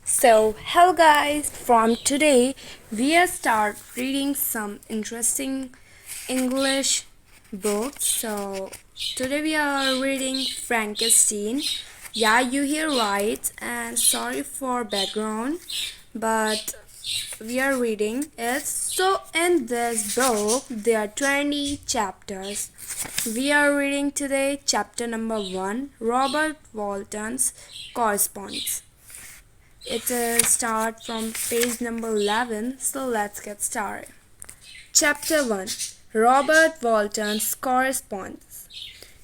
Hello guys, from today we are start reading some interesting English books. Today we are reading Frankenstein. Yeah, you hear right, and sorry for background, but we are reading it. In this book there are 20 chapters. We are reading today chapter number 1, Robert Walton's Correspondence. It start from page number 11, so let's get started. Chapter 1, Robert Walton's Correspondence.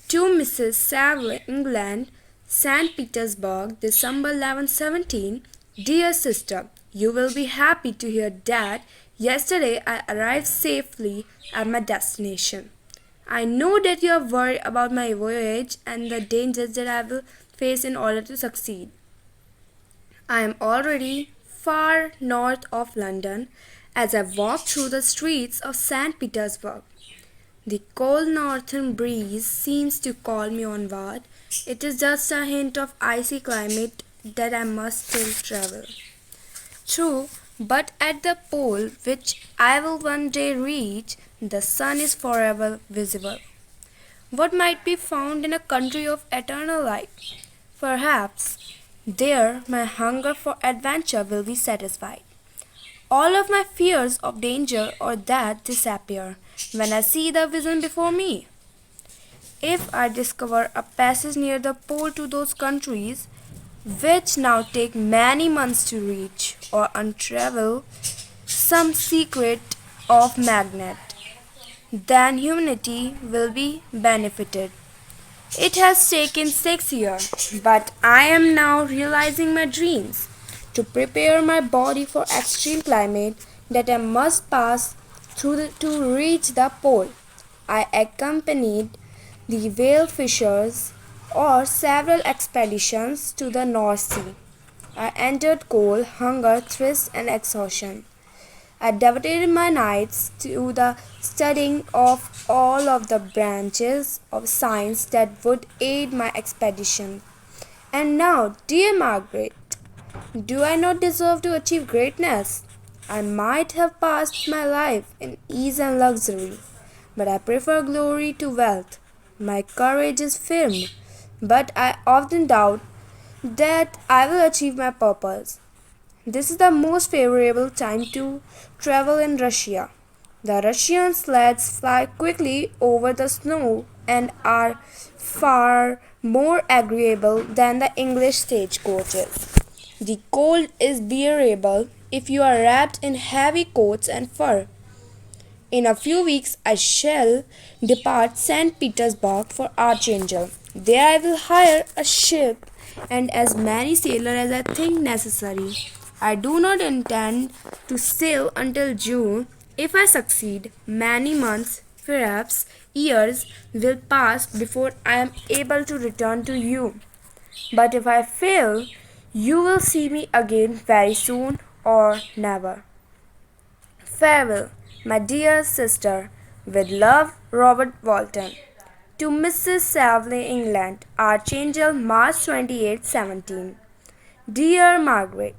To Mrs. Saville, England, St. Petersburg, December 11, 17. Dear sister, you will be happy to hear that yesterday I arrived safely at my destination. I know that you are worried about my voyage and the dangers that I will face in order to succeed. I am already far north of London as I walk through the streets of St. Petersburg. The cold northern breeze seems to call me onward. It is just a hint of icy climate that I must still travel. True, but at the pole which I will one day reach, the sun is forever visible. What might be found in a country of eternal light? Perhaps there my hunger for adventure will be satisfied. All of my fears of danger or death disappear when I see the vision before me. If I discover a passage near the pole to those countries, which now take many months to reach, or untravel some secret of magnet, then humanity will be benefited. It has taken 6 years, but I am now realizing my dreams. To prepare my body for extreme climate that I must pass through to reach the pole, I accompanied the whale fishers or several expeditions to the North Sea. I entered cold, hunger, thirst, and exhaustion. I devoted my nights to the studying of all of the branches of science that would aid my expedition. And now, dear Margaret, do I not deserve to achieve greatness? I might have passed my life in ease and luxury, but I prefer glory to wealth. My courage is firm, but I often doubt that I will achieve my purpose. This is the most favorable time to travel in Russia. The Russian sleds fly quickly over the snow and are far more agreeable than the English stagecoaches. The cold is bearable if you are wrapped in heavy coats and fur. In a few weeks, I shall depart St. Petersburg for Archangel. There I will hire a ship and as many sailors as I think necessary. I do not intend to sail until June. If I succeed, many months, perhaps years, will pass before I am able to return to you. But if I fail, you will see me again very soon or never. Farewell, my dear sister. With love, Robert Walton. To Mrs. Saville, England, Archangel, March 28, 17. Dear Margaret,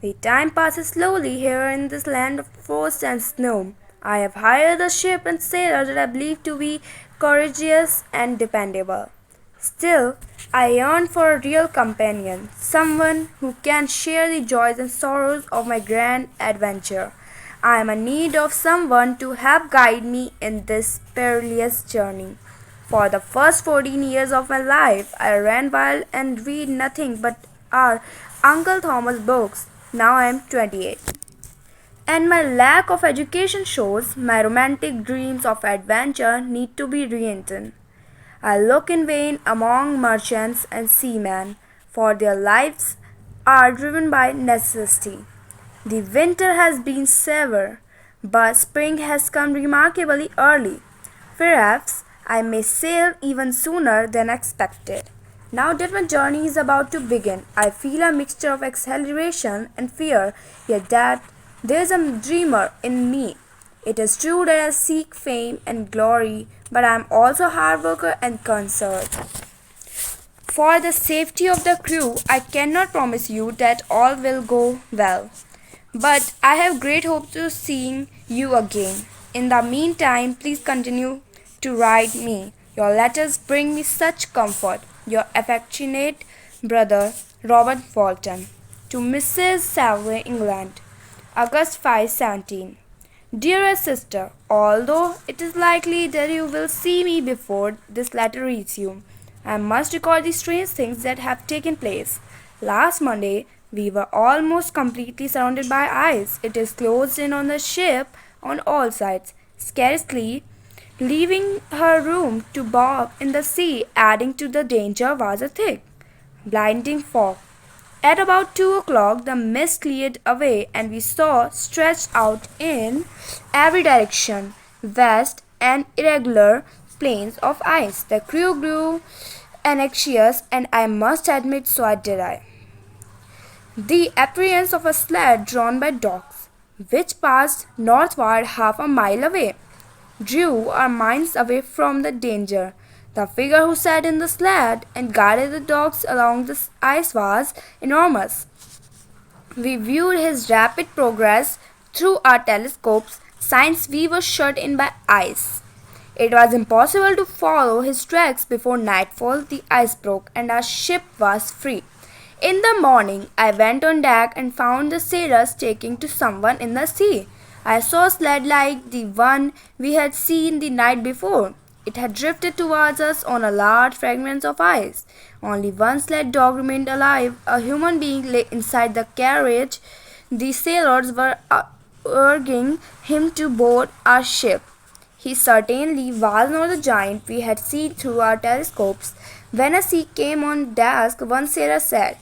the time passes slowly here in this land of frost and snow. I have hired a ship and sailors that I believe to be courageous and dependable. Still, I yearn for a real companion, someone who can share the joys and sorrows of my grand adventure. I am in need of someone to help guide me in this perilous journey. For the first 14 years of my life, I ran wild and read nothing but our Uncle Thomas books. Now I am 28. And my lack of education shows my romantic dreams of adventure need to be reinvented. I look in vain among merchants and seamen, for their lives are driven by necessity. The winter has been severe, but spring has come remarkably early. Perhaps I may sail even sooner than expected. Now that my journey is about to begin, I feel a mixture of exhilaration and fear, yet that there is a dreamer in me. It is true that I seek fame and glory, but I am also a hard worker and concerned. For the safety of the crew, I cannot promise you that all will go well. But I have great hopes of seeing you again. In the meantime, please continue to write me. Your letters bring me such comfort. Your affectionate brother, Robert Walton. To Mrs. Saville, England, August 5, 17. Dearest sister, although it is likely that you will see me before this letter reaches you, I must record the strange things that have taken place. Last Monday, we were almost completely surrounded by ice. It is closed in on the ship on all sides, scarcely leaving her room to bob in the sea. Adding to the danger was a thick, blinding fog. At about 2 o'clock, the mist cleared away, and we saw, stretched out in every direction, vast and irregular plains of ice. The crew grew anxious, and I must admit so did I. The appearance of a sled drawn by dogs, which passed northward half a mile away, drew our minds away from the danger. The figure who sat in the sled and guided the dogs along the ice was enormous. We viewed his rapid progress through our telescopes since we were shut in by ice. It was impossible to follow his tracks before nightfall. The ice broke and our ship was free. In the morning, I went on deck and found the sailors taking to someone in the sea. I saw a sled like the one we had seen the night before. It had drifted towards us on a large fragment of ice. Only one sled dog remained alive. A human being lay inside the carriage. The sailors were urging him to board our ship. He certainly was not the giant we had seen through our telescopes. When a sea came on deck, one sailor said,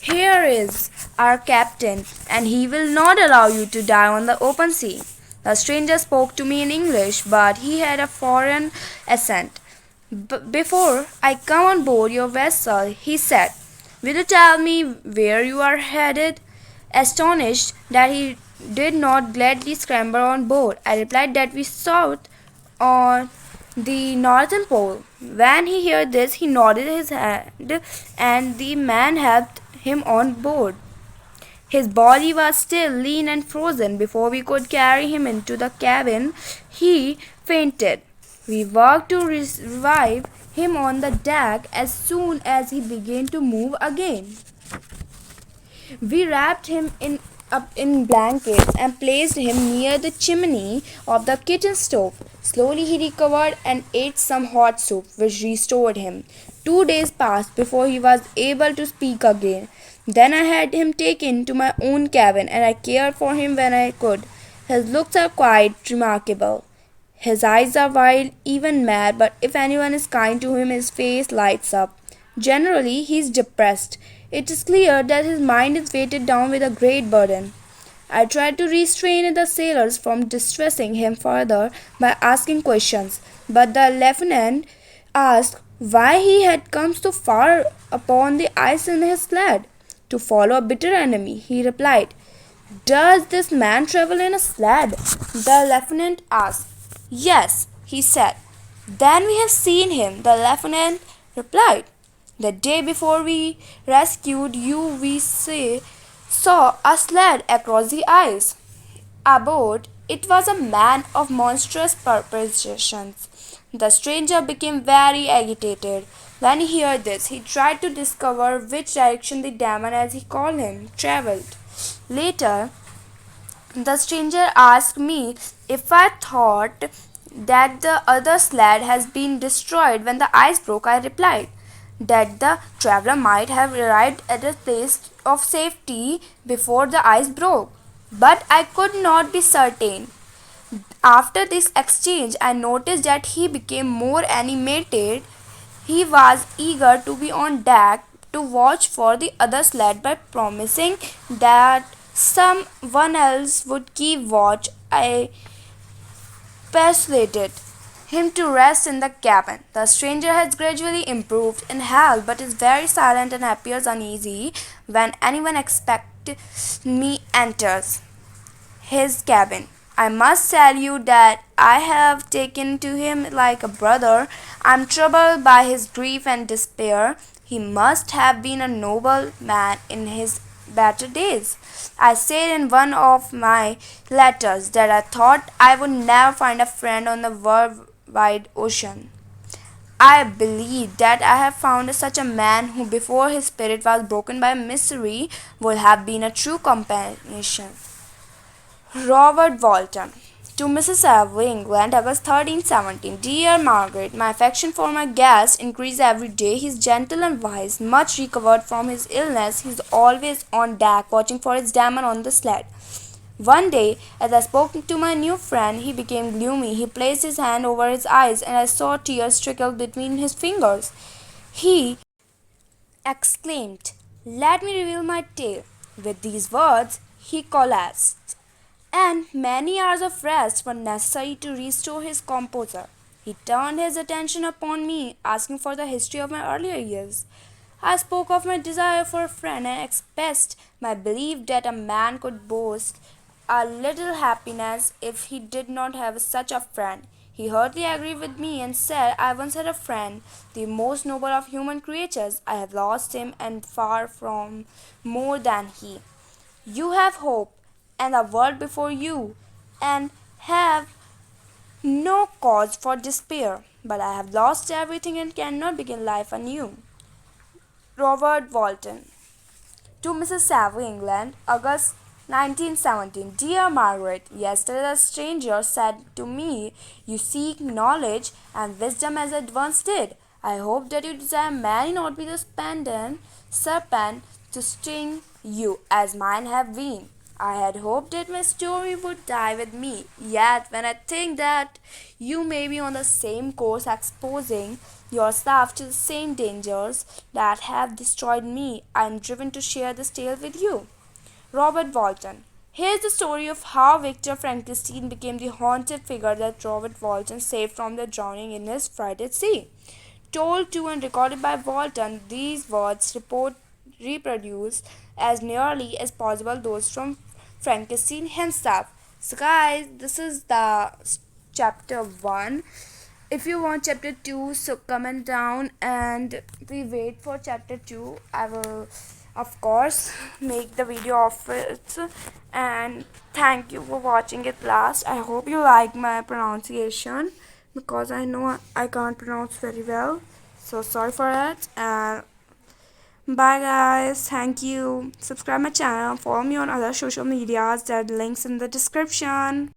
"Here is our captain, and he will not allow you to die on the open sea." The stranger spoke to me in English, but he had a foreign accent. "Before I come on board your vessel," he said, "will you tell me where you are headed?" Astonished that he did not gladly scramble on board, I replied that we sought on the northern pole. When he heard this, he nodded his head, and the man helped him on board. His body was still lean and frozen. Before we could carry him into the cabin, he fainted. We worked to revive him on the deck as soon as he began to move again. We wrapped him up in blankets and placed him near the chimney of the kitchen stove. Slowly he recovered and ate some hot soup, which restored him. 2 days passed before he was able to speak again. Then I had him taken to my own cabin, and I cared for him when I could. His looks are quite remarkable. His eyes are wild, even mad, but if anyone is kind to him, his face lights up. Generally, he is depressed. It is clear that his mind is weighted down with a great burden. I tried to restrain the sailors from distressing him further by asking questions, but the lieutenant asked why he had come so far upon the ice in his sled. To follow a bitter enemy, he replied. "Does this man travel in a sled?" the lieutenant asked. "Yes," he said. "Then we have seen him," the lieutenant replied. "The day before we rescued you, we saw a sled across the ice. Aboard it was a man of monstrous proportions." The stranger became very agitated. When he heard this, he tried to discover which direction the demon, as he called him, travelled. Later, the stranger asked me if I thought that the other sled has been destroyed when the ice broke. I replied that the traveller might have arrived at a place of safety before the ice broke, but I could not be certain. After this exchange, I noticed that he became more animated. He was eager to be on deck to watch for the other sled by promising that someone else would keep watch. I persuaded him to rest in the cabin. The stranger has gradually improved in health, but is very silent and appears uneasy when anyone expects me enters his cabin. I must tell you that I have taken to him like a brother. I am troubled by his grief and despair. He must have been a noble man in his better days. I said in one of my letters that I thought I would never find a friend on the worldwide ocean. I believe that I have found such a man who, before his spirit was broken by misery, would have been a true companion. Robert Walton. To Mrs. Avery, England, August 1317. Dear Margaret, my affection for my guest increases every day. He is gentle and wise, much recovered from his illness. He is always on deck, watching for his diamond on the sled. One day, as I spoke to my new friend, he became gloomy. He placed his hand over his eyes, and I saw tears trickle between his fingers. He exclaimed, "Let me reveal my tale." With these words, he collapsed, and many hours of rest were necessary to restore his composure. He turned his attention upon me, asking for the history of my earlier years. I spoke of my desire for a friend and expressed my belief that a man could boast a little happiness if he did not have such a friend. He heartily agreed with me and said, "I once had a friend, the most noble of human creatures. I have lost him and far from more than he. You have hope and the world before you, and have no cause for despair. But I have lost everything and cannot begin life anew." Robert Walton. To Mrs. Saville, England, August 1917. Dear Margaret, yesterday a stranger said to me, "You seek knowledge and wisdom as I once did. I hope that your desire may not be the serpent to sting you as mine have been. I had hoped that my story would die with me, yet when I think that you may be on the same course, exposing yourself to the same dangers that have destroyed me, I am driven to share this tale with you." Robert Walton. Here's the story of how Victor Frankenstein became the haunted figure that Robert Walton saved from the drowning in his frigid sea. Told to and recorded by Walton, these words reproduce as nearly as possible those from Frankenstein himself. So, guys, this is the chapter 1. If you want chapter 2, so comment down and we wait for chapter 2. I will, of course, make the video of it. And thank you for watching it last. I hope you like my pronunciation because I know I can't pronounce very well. So sorry for it. And bye guys. Thank you. Subscribe my channel. Follow me on other social medias. There are links in the description.